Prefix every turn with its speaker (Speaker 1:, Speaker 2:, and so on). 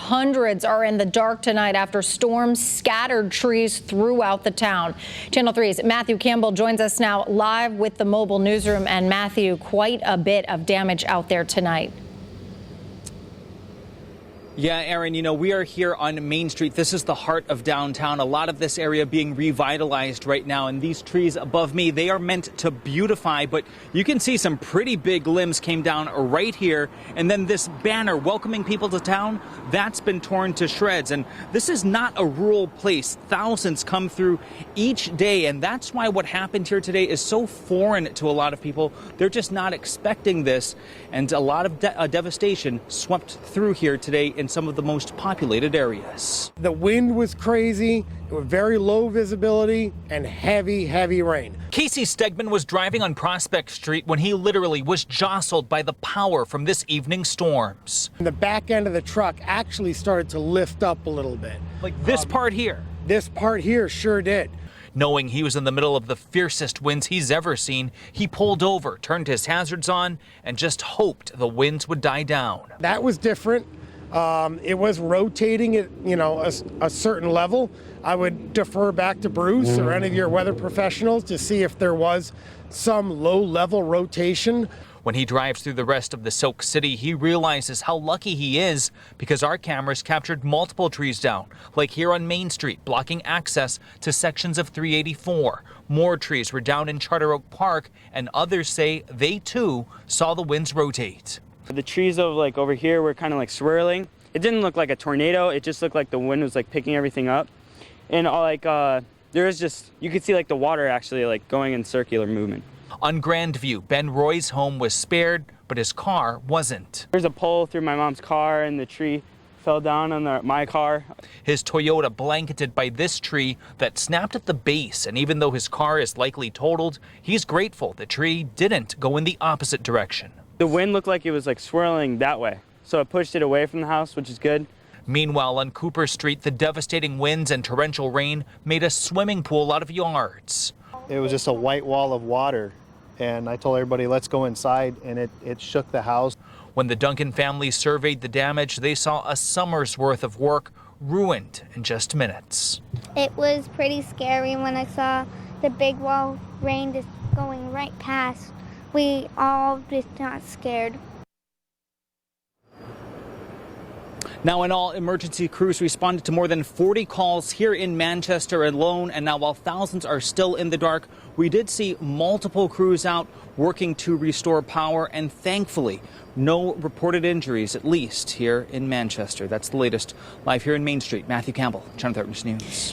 Speaker 1: Hundreds are in the dark tonight after storms scattered trees throughout the town. Channel 3's Matthew Campbell joins us now live with the mobile newsroom. And Matthew, quite a bit of damage out there tonight.
Speaker 2: Yeah, Aaron, we are here on Main Street. This is the heart of downtown. A lot of this area being revitalized right now. And these trees above me, they are meant to beautify. But you can see some pretty big limbs came down right here. And then this banner welcoming people to town, that's been torn to shreds. And this is not a rural place. Thousands come through each day. And that's why what happened here today is so foreign to a lot of people. They're just not expecting this. And a lot of devastation swept through here today in some of the most populated areas.
Speaker 3: The wind was crazy, it was very low visibility and heavy rain.
Speaker 2: Casey Stegman was driving on Prospect Street when he literally was jostled by the power from this evening's storms.
Speaker 3: And the back end of the truck actually started to lift up a little bit.
Speaker 2: Like this part here?
Speaker 3: This part here sure did.
Speaker 2: Knowing he was in the middle of the fiercest winds he's ever seen, he pulled over, turned his hazards on, and just hoped the winds would die down.
Speaker 3: That was different. It was rotating at, a certain level. I would defer back to Bruce or any of your weather professionals to see if there was some low-level rotation.
Speaker 2: When he drives through the rest of the Silk City, he realizes how lucky he is because our cameras captured multiple trees down, like here on Main Street, blocking access to sections of 384. More trees were down in Charter Oak Park, and others say they too saw the winds rotate.
Speaker 4: The trees over here were kind of swirling. It didn't look like a tornado. It just looked like the wind was picking everything up. And there was just, you could see the water actually going in circular movement.
Speaker 2: On Grandview, Ben Roy's home was spared, but his car wasn't.
Speaker 4: There's a pole through my mom's car and the tree fell down on my car.
Speaker 2: His Toyota blanketed by this tree that snapped at the base, and even though his car is likely totaled, he's grateful the tree didn't go in the opposite direction.
Speaker 4: The wind looked like it was swirling that way, so it pushed it away from the house, which is good.
Speaker 2: Meanwhile, on Cooper Street, the devastating winds and torrential rain made a swimming pool out of yards.
Speaker 5: It was just a white wall of water, and I told everybody, let's go inside, and it shook the house.
Speaker 2: When the Duncan family surveyed the damage, they saw a summer's worth of work ruined in just minutes.
Speaker 6: It was pretty scary when I saw the big wall of rain just going right past. We all just got scared.
Speaker 2: Now, in all, emergency crews responded to more than 40 calls here in Manchester alone. And now, while thousands are still in the dark, we did see multiple crews out working to restore power. And thankfully, no reported injuries, at least here in Manchester. That's the latest. Live here in Main Street, Matthew Campbell, Channel 13 News.